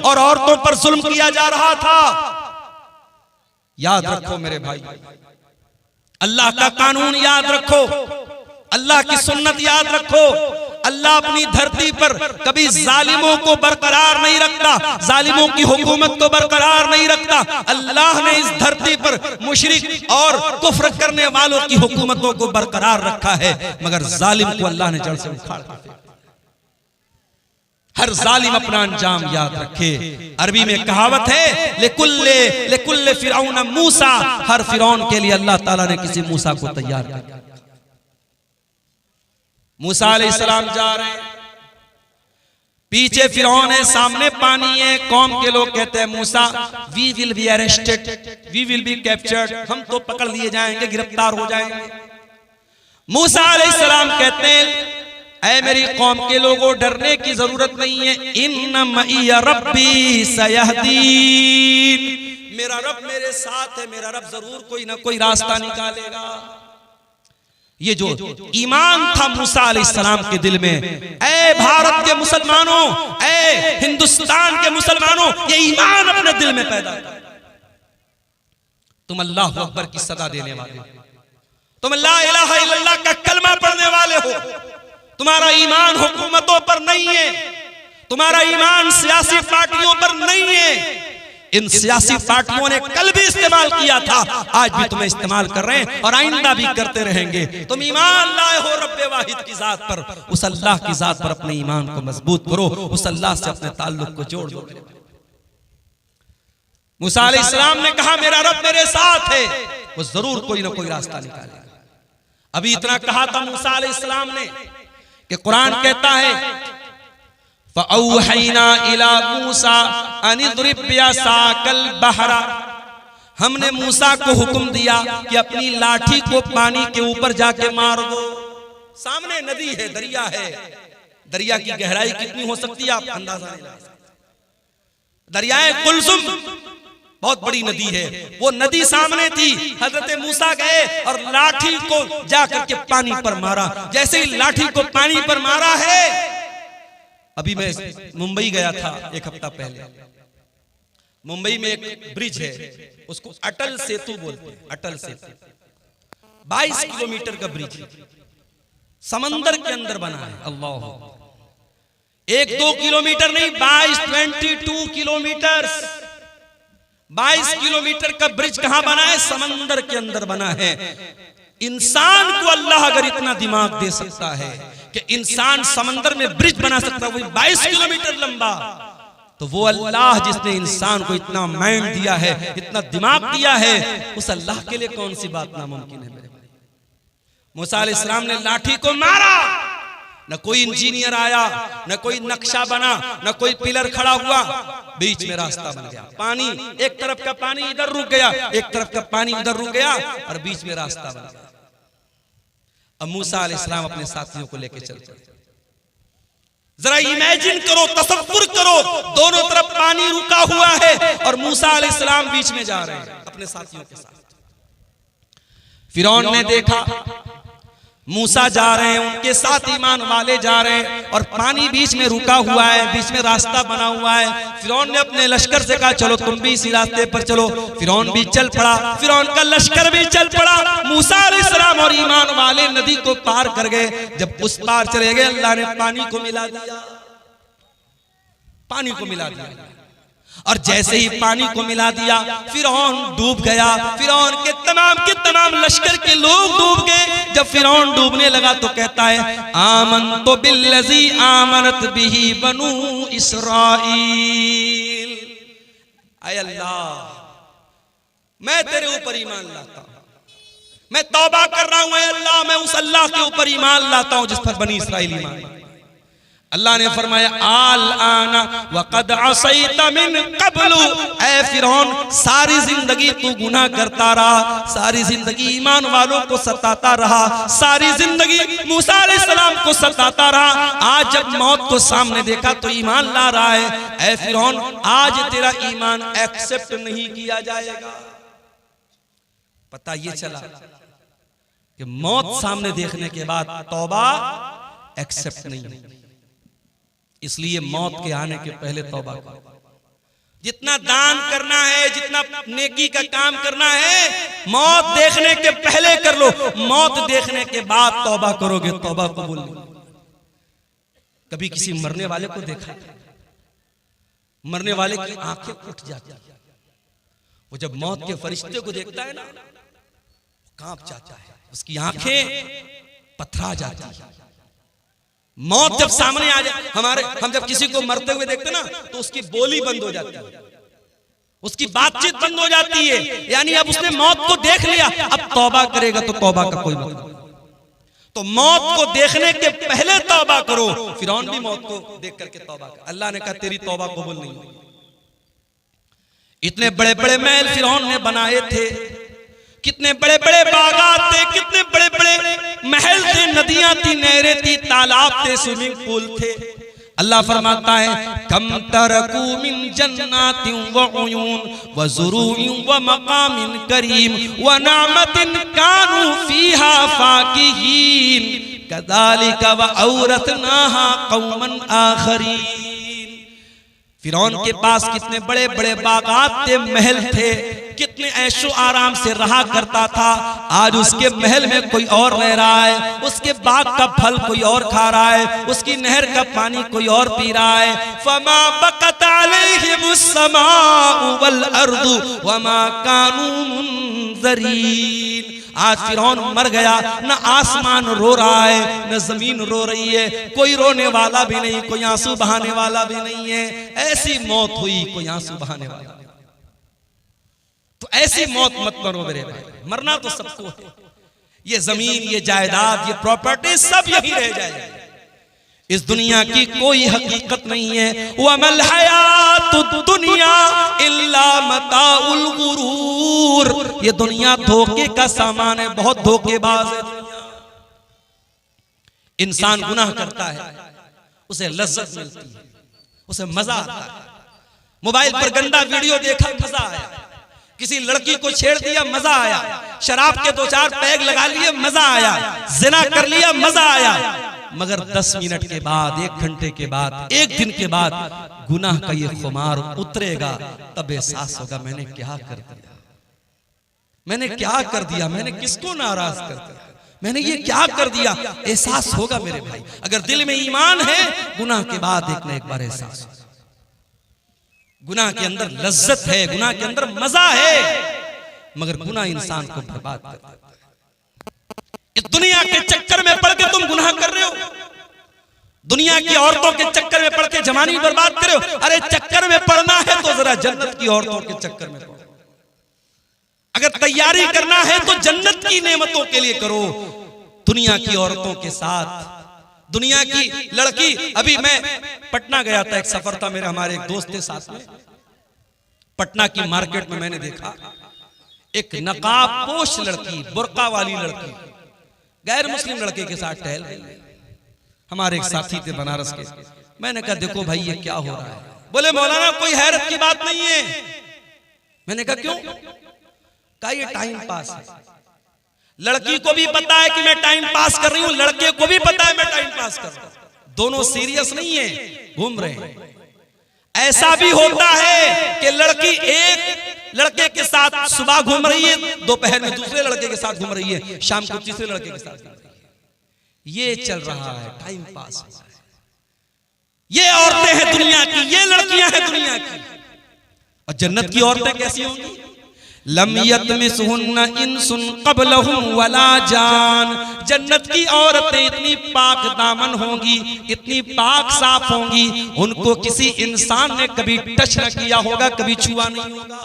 और औरतों पर जुल्म किया जा रहा था। याद रखो मेरे भाई, अल्लाह का कानून याद रखो, अल्लाह की सुन्नत याद रखो। अल्लाह अपनी धरती पर कभी जालिमों को बरकरार नहीं रखता, जालिमों की हुकूमत को बरकरार नहीं रखता। अल्लाह ने इस धरती पर मुशरिक और कुफ्र करने वालों की हुकूमतों को बरकरार रखा है, मगर जालिम को अल्लाह ने जड़ से उखाड़ दिया। हर जालिम अपना अंजाम याद रखे। अरबी में कहावत है, लेकुल्ले फिरौन मूसा, हर फिरौन के लिए अल्लाह ताला ने किसी मूसा को तैयार किया। मूसा अलैहिस्सलाम जा रहे हैं, पीछे फिरौन है, सामने पानी है। कौम के लोग कहते हैं मूसा we will be arrested, we will be captured, हम तो पकड़ लिए जाएंगे, गिरफ्तार हो जाएंगे। मूसा अलैहिस्सलाम कहते हैं, ऐ मेरी कौम के लोगों, डरने की जरूरत नहीं है। इन्न मइया रब्बी सयहदीन, मेरा रब मेरे साथ है, मेरा रब जरूर कोई ना कोई रास्ता निकालेगा। ये जो ईमान था मूसा अलैहिस्सलाम के दिल में, ऐ भारत के मुसलमानों, ऐ हिंदुस्तान के मुसलमानों, ये ईमान अपने दिल में पैदा था। तुम अल्लाह अकबर की सदा देने वाले हो, तुम ला इलाहा इल्लल्लाह का कलमा पढ़ने वाले हो। तुम्हारा ईमान हुकूमतों पर नहीं है, तुम्हारा ईमान सियासी पार्टियों पर नहीं है। इन सियासी पार्टियों ने कल भी इस्तेमाल किया था, आज भी तुम्हें इस्तेमाल कर रहे हैं और आइंदा भी करते रहेंगे। तुम ईमान लाए हो रब्बे वाहिद की जात पर, उस अल्लाह की जात पर अपने ईमान को मजबूत करो, उस अल्लाह से अपने ताल्लुक को जोड़ दो। मूसा अलैहिस्सलाम ने कहा मेरा रब मेरे साथ है, वो जरूर कोई ना कोई रास्ता निकालेगा। अभी इतना कहा था मूसा अलैहिस्सलाम ने कि कुरान कहता है, फ़अौहैना इला मूसा अन इद्रिब बिअसाकल बहरा, हमने मूसा को हुक्म दिया कि अपनी लाठी को पानी के ऊपर जाके मार दो। सामने नदी है, दरिया है, दरिया की गहराई कितनी हो सकती है आप अंदाजा नहीं लगा सकते। दरियाए कुलसुम बहुत बड़ी नदी है, वो नदी सामने थी। हजरत मूसा गए और लाठी को जाकर के पानी पर मारा। जैसे ही लाठी को पानी पर मारा है, अभी मैं मुंबई गया था एक हफ्ता पहले, मुंबई में एक ब्रिज है, उसको अटल सेतु बोलते हैं। अटल सेतु 22 किलोमीटर का ब्रिज समंदर के अंदर बना है। अल्लाह, 1-2 किलोमीटर नहीं, 22 किलोमीटर, 22 किलोमीटर का ब्रिज कहां बना है? समंदर के अंदर बना है। इंसान को अल्लाह अगर इतना दिमाग दे सकता है कि इंसान समंदर में ब्रिज बना सकता है, वही 22 किलोमीटर लंबा, तो वो अल्लाह जिसने इंसान को इतना माइंड दिया है, इतना दिमाग दिया है, उस अल्लाह के लिए कौन सी बात नामुमकिन है मेरे भाई। मूसा अलैहिस्सलाम ने लाठी को मारा, न कोई इंजीनियर आया, न कोई नक्शा बना, न कोई पिलर खड़ा हुआ, बीच में रास्ता बन गया। पानी, एक तरफ का पानी इधर रुक गया, एक तरफ का पानी उधर रुक गया और बीच में रास्ता बन गया। अब मूसा अलैहिस्सलाम अपने साथियों को लेकर चलते। जरा इमेजिन करो, तसव्वुर करो, दोनों तरफ पानी रुका हुआ है और मूसा अलैहिस्सलाम बीच में जा रहे हैं अपने साथियों के साथ। फिरौन ने देखा मूसा जा रहे हैं, उनके साथ ईमान वाले जा रहे हैं और पानी बीच में रुका हुआ है, बीच में रास्ता बना हुआ है। फिरौन ने अपने लश्कर से कहा चलो तुम भी इसी रास्ते पर चलो। फिरौन भी चल पड़ा, फिरौन का लश्कर भी चल पड़ा। मूसा अलैहिस्सलाम और ईमान वाले नदी को पार कर गए। जब उस पार चले गए, अल्लाह ने पानी को मिला दिया, पानी को मिला दिया। और जैसे ही पानी को मिला दिया, फिरौन डूब गया। फिरौन के तमाम लश्कर के लोग डूब गए। जब फिरौन डूबने लगा तो कहता है आमनतु बिल्लज़ी आमनत बिही बनु इस्राईल, ऐ अल्लाह मैं तेरे ऊपर ईमान लाता हूं, मैं तौबा कर रहा हूं, ऐ अल्लाह मैं उस अल्लाह के ऊपर ईमान लाता हूं जिस पर बनी इस्राईल ईमान। अल्लाह ने फरमाया आल आना वक़द असैता मिन क़ब्लु, ऐ फिरौन सारी जिंदगी तू गुनाह करता रहा, सारी जिंदगी ईमान वालों को सताता रहा, सारी जिंदगी मूसा अलैहिस्सलाम को सताता रहा। आज जब मौत को सामने देखा तो ईमान ला रहा है। ऐ फिरौन आज तेरा ईमान एक्सेप्ट नहीं किया जाएगा। पता ये चला कि मौत सामने देखने के बाद तौबा एक्सेप्ट नहीं, इसलिए मौत के आने के पहले तौबा करो। जितना दान करना है, जितना नेकी का काम करना है, मौत देखने के पहले कर लो। मौत देखने के बाद तौबा करोगे, तौबा कबूल नहीं। कभी किसी मरने वाले को देखा? मरने वाले की आंखें उठ जाती है। वो जब मौत के फरिश्ते को देखता है ना, कांप जाता है, उसकी आंखें पथरा जाती है। मौत जब सामने आ जाए, हम जब किसी को मरते हुए देखते ना, तो उसकी बोली बंद हो जाती है, उसकी बातचीत बंद हो जाती है। यानी अब उसने मौत को देख लिया, अब तौबा करेगा तो तौबा का कोई मतलब नहीं। तो मौत को देखने के पहले तौबा करो। फिरौन भी मौत को देख करके तौबा कर, अल्लाह ने कहा तेरी तौबा कबूल नहीं होगी। इतने बड़े बड़े महल फिरौन ने बनाए थे, कितने बड़े बड़े बागात थे, कितने बड़े बड़े महल थे, नदियां थी, नहरें थी, तालाब थे, स्विमिंग पूल थे। अल्लाह फरमाता है कम तरकू मिन जन्नातिन व उयून व ज़ुरूइन व मकामिन करीम व नामतिन कानू फीहा फाकिहीन कज़ालिका व औरथनाहा कौमन आखरीन। फिरौन के पास कितने बड़े बड़े बागात थे, महल थे, कितने ऐशो आराम से रहा करता था। आज उसके महल में कोई और रह रहा है, उसके बाग का फल कोई और खा रहा है, उसकी नहर का पानी कोई और पी रहा है। फमा बकत अलैहिमुस समाउ वल अर्दु वमा कानू मुनज़रीन। आज फिरौन मर गया, न आसमान रो रहा है, न जमीन रो रही है, कोई रोने वाला भी नहीं, कोई आंसू बहाने वाला भी नहीं है। ऐसी मौत हुई, कोई आंसू बहाने वाला। तो ऐसी मौत मत मरो मेरे भाई, मरना तो सबको है। ये जमीन, ये जायदाद, ये प्रॉपर्टी सब यही रह जाएगी। इस दुनिया की कोई हकीकत नहीं है। वमल हयातुद दुनिया इल्ला मताउल गुरूर। ये दुनिया धोखे का सामान है, बहुत धोखेबाज है दुनिया। इंसान गुनाह करता है, उसे लज्जत मिलती है, उसे मजा आता है। मोबाइल पर गंदा वीडियो देखा, मजा आया। किसी लड़की को छेड़ दिया, मजा आया। शराब के 2-4 पैग लगा लिए, मजा आया। जिना कर लिया, मजा आया। मगर 10 मिनट के बाद, 1 घंटे के बाद, 1 दिन के बाद गुनाह का ये खुमार उतरेगा, तब एहसास होगा मैंने क्या कर दिया, मैंने क्या कर दिया, मैंने किसको नाराज कर दिया, मैंने ये क्या कर दिया। एहसास होगा मेरे भाई। अगर दिल में ईमान है, गुनाह के बाद एक न एक बार एहसास। गुनाह के अंदर लज्जत है, गुनाह के अंदर मजा है, मगर गुनाह इंसान को बर्बाद कर देता है। इस दुनिया के चक्कर में पड़ के तुम गुनाह कर रहे हो, दुनिया की औरतों के चक्कर में पड़ के जवानी बर्बाद कर रहे हो। अरे चक्कर में पड़ना है तो जरा जन्नत की औरतों के चक्कर में पड़ो। अगर तैयारी करना है तो जन्नत की नेमतों के लिए करो। दुनिया की औरतों के साथ, दुनिया की लड़की। अभी मैं पटना गया था, एक सफर था मेरा, हमारे एक दोस्त के साथ में। पटना की मार्केट में मैंने देखा एक नकाब पोश लड़की, बुर्का वाली लड़की, गैर मुस्लिम लड़के के साथ टहल रही। हमारे एक साथी थे बनारस के। मैंने कहा देखो भाई ये क्या हो रहा है। बोले मौलाना कोई हैरत की बात नहीं है। मैंने कहा क्यों? कहा ये टाइम पास है। लड़की को भी पता है कि मैं टाइम पास कर रही हूं, लड़के को भी पता है मैं टाइम पास कर रहा हूं। दोनों सीरियस नहीं है, घूम रहे हैं। ऐसा भी होता है कि लड़की एक लड़के के साथ सुबह घूम रही है, दोपहर में दूसरे लड़के के साथ घूम रही है, शाम को तीसरे लड़के के साथ घूम रही है। ये चल रहा है, टाइम पास। ये औरतें हैं दुनिया की, ये लड़कियां हैं दुनिया की। और जन्नत की औरतें कैसी होंगी? लम यतमिसहुन्ना इंसुन क़ब्लहुम वला जान। जन्नत की औरतें इतनी पाक दामन होंगी, इतनी पाक साफ होंगी, उनको किसी इंसान ने कभी टच न किया होगा, कभी छुआ नहीं होगा।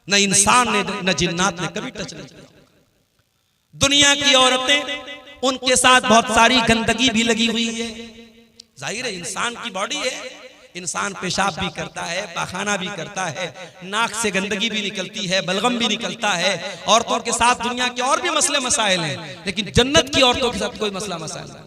न इंसान ने न जिन्नात ने कभी टच नहीं किया। दुनिया की औरतें, उनके साथ बहुत सारी गंदगी भी लगी हुई है। जाहिर है इंसान की बॉडी है, इंसान पेशाब भी करता है, पाखाना भी करता है, नाक से गंदगी भी निकलती है, बलगम भी निकलता है। औरतों के साथ दुनिया के और भी मसले मसाइल हैं, लेकिन जन्नत की औरतों के साथ कोई मसला मसाइल नहीं।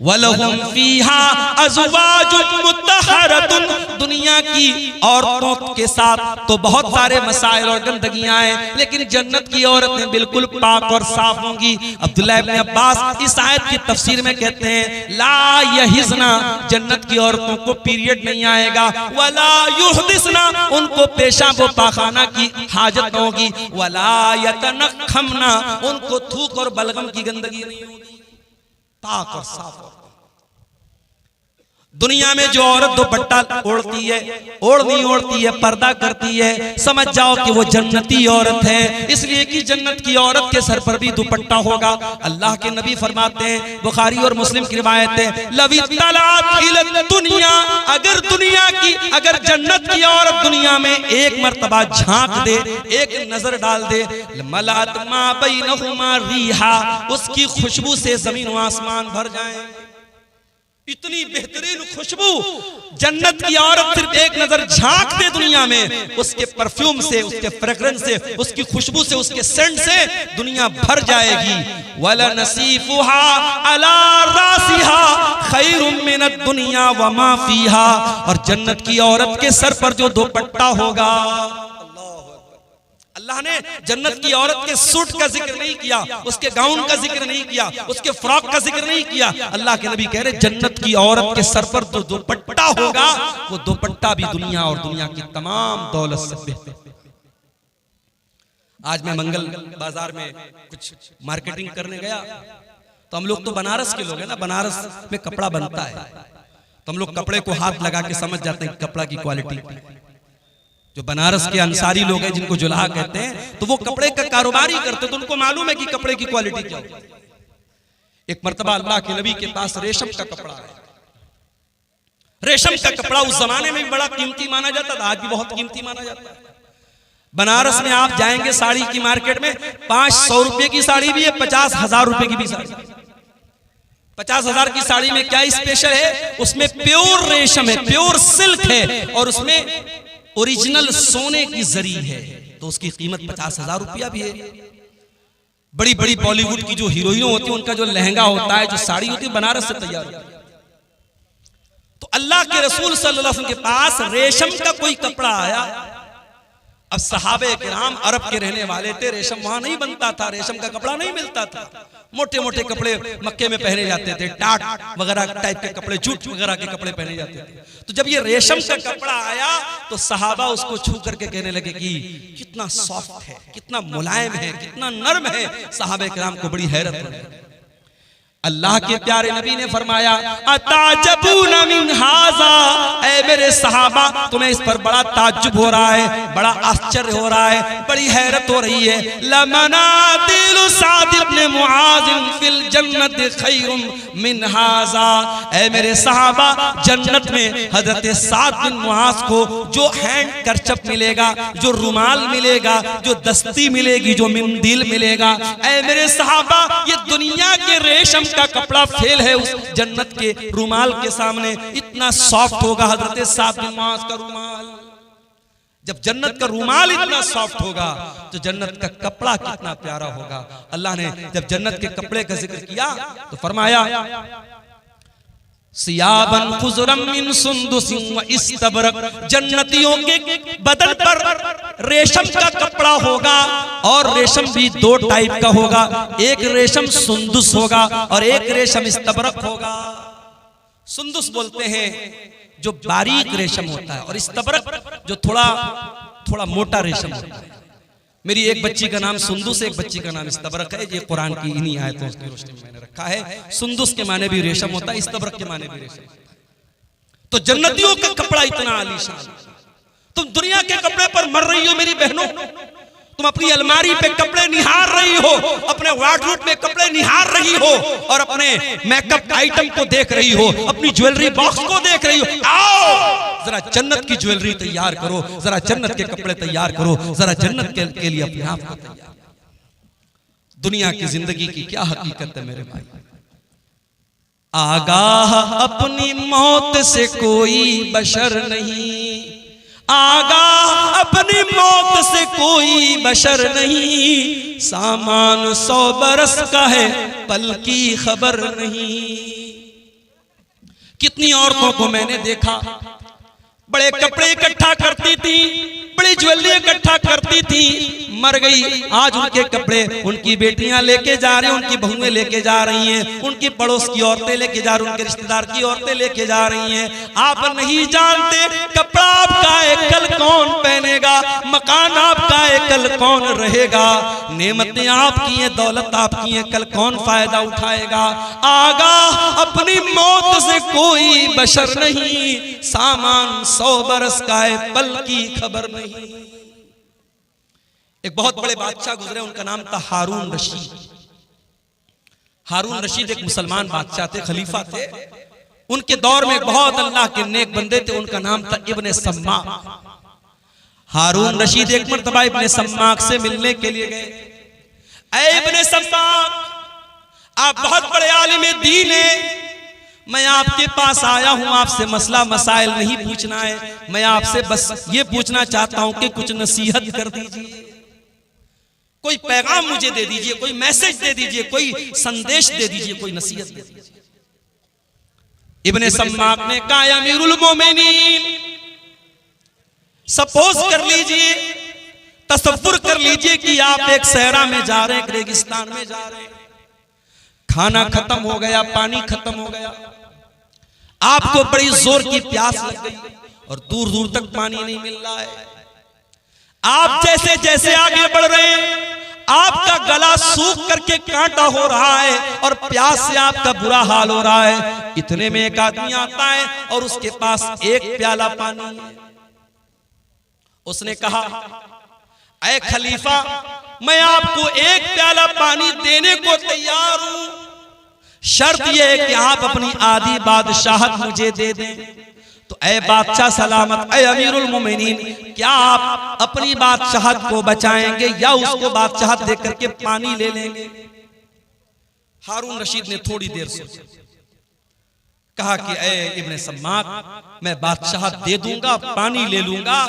वलहुम फीहा अज़वाजुम मुत्तहरतुन, दुनिया की औरतों के साथ तो बहुत सारे मसाइल और गंदगियां हैं, लेकिन जन्नत की औरतें बिल्कुल पाक और साफ होंगी। अब्दुल्लाह इब्न अब्बास इस आयत की तफसीर में कहते हैं ला यहिज़ना, जन्नत की औरतों को पीरियड नहीं आएगा, वला युहदिसना, उनको पेशाब व पाखाना की हाजत न होगी, वला यतनखमना, उनको थूक और बलगम की गंदगी नहीं होगी, पाक और साफ। दुनिया में जो औरत दुपट्टा ओढ़ती है, ओढ़नी ओढ़ती है, पर्दा करती है, समझ जाओ कि वो जन्नती औरत है, इसलिए कि जन्नत की औरत के सर पर भी दुपट्टा होगा। अल्लाह के नबी फरमाते हैं, बुखारी और मुस्लिम की रिवायत है, लवी तलात इल दुनिया, अगर जन्नत की औरत दुनिया में एक मर्तबा झांक दे, एक नजर डाल दे, मलात मा बैनहुमा रिहा, उसकी खुशबू से जमीन व आसमान भर जाए। इतनी बेहतरीन खुशबू जन्नत की औरत सिर्फ एक नजर झांक दे दुनिया में, उसके परफ्यूम से, उसके फ्रेग्रेंस से, उसकी खुशबू से, उसके सेंट से दुनिया भर जाएगी। वला नसीफुहा अला रासिहा खैरुम मिनद दुनिया व मा फीहा, और जन्नत की औरत के सर पर जो दुपट्टा होगा, अल्लाह ने जन्नत की औरत के सूट का जिक्र नहीं किया, उसके गाउन का जिक्र नहीं किया, उसके फ्रॉक का जिक्र नहीं किया। अल्लाह के नबी कह रहे जन्नत की औरत के सर पर जो दुपट्टा होगा, वो दुपट्टा भी दुनिया और दुनिया की तमाम दौलत से बेहतर। आज मैं मंगल बाजार में कुछ मार्केटिंग करने गया, तो हम लोग तो बनारस के लोग हैं ना, बनारस में कपड़ा बनता है, तो हम लोग कपड़े को हाथ लगा के समझ जाते हैं कपड़ा की क्वालिटी। जो बनारस के अंसारी लोग हैं, जिनको जुलाहा कहते हैं, तो वो कपड़े का कारोबार ही करते, तो उनको मालूम है कि कपड़े की क्वालिटी क्या होती है। एक मर्तबा अल्लाह के नबी के पास रेशम का कपड़ा है। रेशम का कपड़ा उस जमाने में भी बड़ा कीमती माना जाता था, आज भी बहुत कीमती माना जाता है। बनारस में आप जाएंगे साड़ी की मार्केट में, 500 रुपए की साड़ी भी है, 50,000 रुपए की भी साड़ी। 50,000 की साड़ी में क्या स्पेशल है, उसमें प्योर रेशम है, प्योर सिल्क है, और उसमें ओरिजिनल सोने की जरी है, तो उसकी कीमत 50,000 रुपया भी है। बड़ी बड़ी बॉलीवुड की जो हीरोइन होती है, उनका जो लहंगा होता है, जो साड़ी होती है, बनारस से तैयार होती है। तो अल्लाह के रसूल सल्लल्लाहु अलैहि वसल्लम के पास रेशम का कोई कपड़ा आया। अब सहाबे किराम अरब के रहने वाले थे, रेशम वहां नहीं बनता था, रेशम का कपड़ा नहीं मिलता था, मोटे मोटे कपड़े मक्के में पहने जाते थे, टाट वगैरह टाइप के कपड़े, जूट वगैरह के कपड़े पहने जाते थे। तो जब ये रेशम का कपड़ा आया, तो सहाबा उसको छू करके कहने लगे कि कितना सॉफ्ट है, कितना मुलायम है, कितना नर्म है। सहाबे किराम को बड़ी हैरत हुई। अल्लाह के प्यारे नबी ने फरमाया अताजबूना मिन हाजा, ऐ मेरे सहाबा तुम्हें इस पर बड़ा ताज्जुब हो रहा है, बड़ा आश्चर्य हो रहा है, बड़ी हैरत हो रही है। लमनातिल साद इब्न मुआज फिल जन्नत खैरुम मिन हाजा, ऐ मेरे सहाबा जन्नत में हजरत साद बिन मुआज को जो हैंड करचप मिलेगा, जो रुमाल मिलेगा, जो दस्ती मिलेगी, जो मिंदील मिलेगा, ऐ मेरे सहाबा ये दुनिया के रेशम का कपड़ा फेल है उस जन्नत के रुमाल के सामने। इतना सॉफ्ट होगा हजरत साद बिन मुआज का रुमाल। जब जन्नत का रुमाल इतना सॉफ्ट होगा, तो जन्नत का कपड़ा कितना प्यारा होगा। अल्लाह ने जब जन्नत के कपड़े का जिक्र किया तो फरमाया सियाबन खुज़रम मिन सुंदुसिन व इस्तबरक, जन्नतियों के बदन पर रेशम का कपड़ा होगा, और रेशम भी दो टाइप का होगा, एक रेशम सुंदुस होगा और एक रेशम इस्तबरक होगा। सुंदुस बोलते हैं जो बारीक रेशम होता है, और इस्तबरक जो थोड़ा मोटा रेशम होता है। मेरी एक बच्ची का नाम सुंदुस, एक बच्ची का नाम इस्तबरक है। ये कुरान की इन्हीं आयतों की रोशनी में मैंने रखा है। सुंदुस के माने भी रेशम होता है, इस्तबरक के माने भी रेशम। तो जन्नतियों का कपड़ा इतना आलीशान। तुम दुनिया के कपड़े पर मर रही हो मेरी बहनों, तुम अपनी अलमारी पे कपड़े निहार रही हो, अपने वार्डरोब में कपड़े निहार रही हो, और अपने मेकअप आइटम को देख रही हो, अपनी ज्वेलरी बॉक्स को देख रही हो। आओ जरा जन्नत की ज्वेलरी तैयार करो, जरा जन्नत के कपड़े तैयार करो, जरा जन्नत के लिए अपने आप को तैयार। दुनिया की जिंदगी की क्या हकीकत है मेरे भाई। आगाह अपनी मौत से कोई बशर नहीं, आगाह अपनी मौत से कोई बशर नहीं, सामान 100 बरस का है पल की खबर नहीं। कितनी औरतों को मैंने देखा, बड़े कपड़े इकट्ठा करती थी, बड़ी ज्वेलरी इकट्ठा करती थी, मर गई। आज उनके कपड़े उनकी बेटियां लेके जा रही हैं, उनकी बहुएं लेके जा रही हैं, उनकी पड़ोस की औरतें लेके जा रही, उनके रिश्तेदार की औरतें लेके जा रही हैं। आप नहीं जानते कपड़ा आपका है कल कौन पहनेगा, मकान आपका है कल कौन रहेगा, नेमतें आपकी हैं, दौलत आपकी है, कल कौन फायदा उठाएगा। आगाह अपनी मौत से कोई बशर नहीं, सामान 100 बरस का है, पल की खबर नहीं। एक बहुत बड़े बादशाह गुजरे, उनका नाम था हारून रशीद। हारून रशीद एक मुसलमान बादशाह थे, खलीफा थे। उनके दौर में बहुत अल्लाह के नेक बंदे थे, उनका नाम था इब्ने सम्माक। हारून रशीद एक मर्तबा इब्ने सम्माक से मिलने के लिए गए। ऐ इब्ने सम्माक, आप बहुत बड़े आलिम दीन हैं, मैं आपके पास आया हूं, आपसे मसला मसाइल नहीं पूछना है, मैं आपसे बस ये पूछना चाहता हूं कि कुछ नसीहत कर दीजिए, कोई पैगाम मुझे दे दीजिए, कोई मैसेज दे दीजिए, कोई संदेश दे दीजिए, कोई नसीहत दे दीजिए। इब्ने सम्माक ने कहा, अमीरुल मोमिनीन, सपोज कर लीजिए, तसव्वुर कर लीजिए कि आप एक सहरा में जा रहे हैं, एक रेगिस्तान में जा रहे हैं, खाना खत्म हो गया, पानी खत्म हो गया, आपको बड़ी जोर की प्यास लग गई और दूर दूर तक पानी नहीं मिल रहा है। आप जैसे जैसे आगे बढ़ रहे हैं, आपका गला सूख करके कांटा हो रहा है और प्यास से आपका बुरा हाल हो रहा है। इतने में एक आदमी आता है और उसके पास एक प्याला पानी है। उसने कहा, ऐ खलीफा, मैं आपको एक प्याला पानी देने को तैयार हूं, शर्त यह है कि आप अपनी आधी बादशाहत मुझे दे दें। तो ऐ बादशाह सलामत, ऐ अमीरुल मोमिनीन, क्या आप अपनी बादशाहत को बचाएंगे या उसको बादशाहत देकर के पानी ले लेंगे? हारून रशीद ने थोड़ी देर सोचा, कहा कि ऐ इब्ने सम्माक, मैं बादशाहत दे दूंगा, पानी ले लूंगा,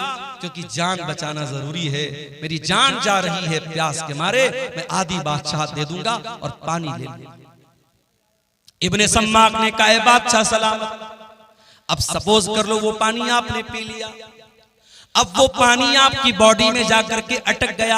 क्योंकि जान बचाना जरूरी है, मेरी जान जा रही है प्यास के मारे, मैं आधी बादशाहत दे दूंगा और पानी ले लूंगा। इब्ने सम्माक ने कहा, बादशाह सलामत, अब सपोज कर लो वो पानी आपने पी लिया, अब वो पानी आपकी बॉडी में जाकर के अटक गया,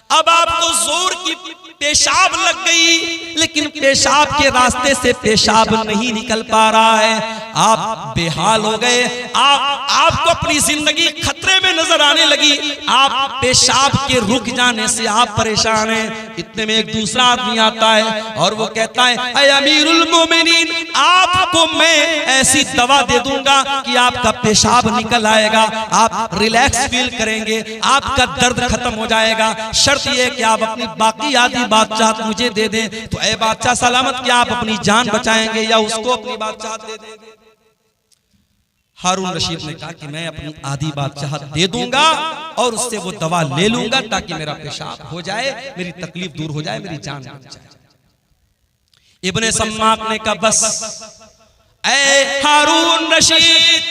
अब आपको जोर की पेशाब लग गई, लेकिन पेशाब के रास्ते से पेशाब नहीं निकल पा रहा है, आप बेहाल हो गए, आपको अपनी जिंदगी खतरे में नजर आने लगी, आप पेशाब के रुक जाने से आप परेशान हैं। इतने में एक दूसरा आदमी आता है और वो कहता है, ऐ अमीरुल मोमिनीन, आपको मैं ऐसी दवा दे दूंगा कि आपका पेशाब निकल आएगा, आप रिलैक्स फील करेंगे, आपका दर्द खत्म हो जाएगा, शर्त यह है कि आप अपनी बाकी आधी बादशाहत मुझे दे दें। तो ऐ बादशाह सलामत, क्या आप अपनी जान बचाएंगे या उसको अपनी बादशाहत दे देंगे? हारून रशीद ने कहा कि मैं अपनी आधी बादशाहत दे दूंगा और उससे वो दवा ले लूंगा ताकि मेरा पेशाब हो जाए, मेरी तकलीफ दूर हो जाए, मेरी जान बच जाए। इब्ने सम्माक ने कहा, बस ऐ हारून रशीद,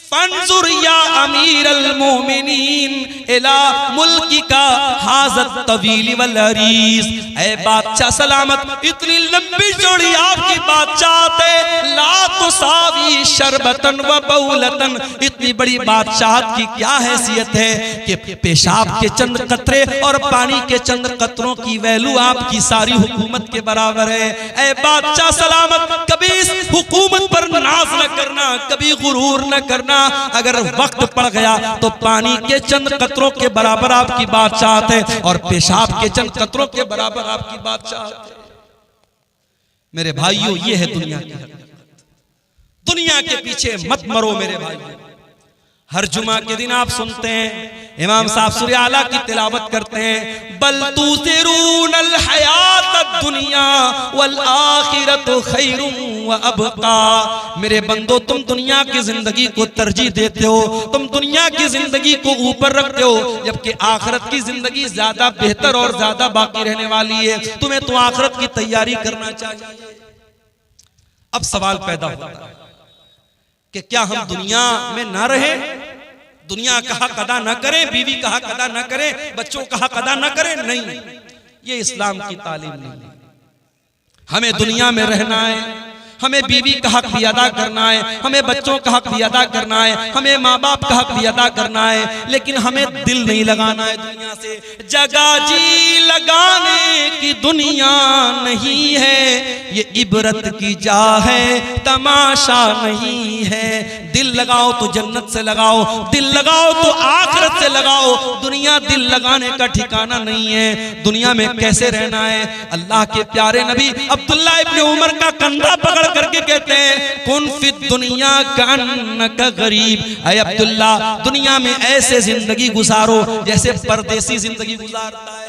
फंजुर या अमीरल मोमिनीन इला मुल्किका हाज़त तवील वल अरीज़। ऐ बादशाह सलामत, इतनी लंबी चौड़ी आपकी बादशाहत है, ला तुसावी शरबतन व बौलतन, इतनी बड़ी बादशाहत की क्या हैसियत है कि पेशाब के चंद कतरे और पानी के चंद कतरों की वैल्यू आपकी सारी हुकूमत के बराबर है। ऐ बादशाह सलामत, कभी इस हुकूमत पर नाज न करना, कभी गुरूर न करना, अगर वक्त पड़ गया तो पानी के चंद कतरों के बराबर आपकी बादशाहत है और पेशाब के चंद कतरों के बराबर आपकी बादशाहत है। मेरे भाइयों, ये है दुनिया की हकीकत। दुनिया के पीछे मत मरो मेरे भाइयों। हर जुमा के दिन आप सुनते हैं इमाम साहब सूरह आला की तिलावत करते हैं, बल तुसिरूनल हयातद दुनिया वल आखिरतु खैरुम व अबका। मेरे बंदो, तुम दुनिया की जिंदगी को तरजीह देते हो, तुम दुनिया की जिंदगी को ऊपर रखते हो, जबकि आखिरत की जिंदगी ज्यादा बेहतर और ज्यादा बाकी रहने वाली है। तुम्हें तो आखिरत की तैयारी करना चाहिए। अब सवाल पैदा होता है कि क्या हम दुनिया में ना रहे, दुनिया का हक अदा न करें, बीवी का हक अदा न करें, बच्चों का हक अदा न करें? नहीं, ये इस्लाम की तालीम नहीं है। हमें दुनिया में रहना है, हमें बीवी का हक भी अदा करना है, हमें बच्चों का हक भी अदा करना है, हमें माँ बाप का हक भी अदा करना है, लेकिन हमें दिल नहीं लगाना है दुनिया से। जगह जी लगाने की दुनिया नहीं है, ये इबरत की जा है, तमाशा नहीं है। दिल लगाओ तो जन्नत से लगाओ, दिल लगाओ तो आखिरत से लगाओ। दुनिया दिल लगाने का ठिकाना नहीं है। दुनिया में कैसे रहना है? अल्लाह के प्यारे नबी अब्दुल्ला इब्ने उमर का कंधा पकड़ करके कहते हैं, कुन फिद दुनिया का गरीब। अय अब्दुल्ला, दुनिया में ऐसे जिंदगी गुजारो जैसे परदेसी जिंदगी गुजारता है।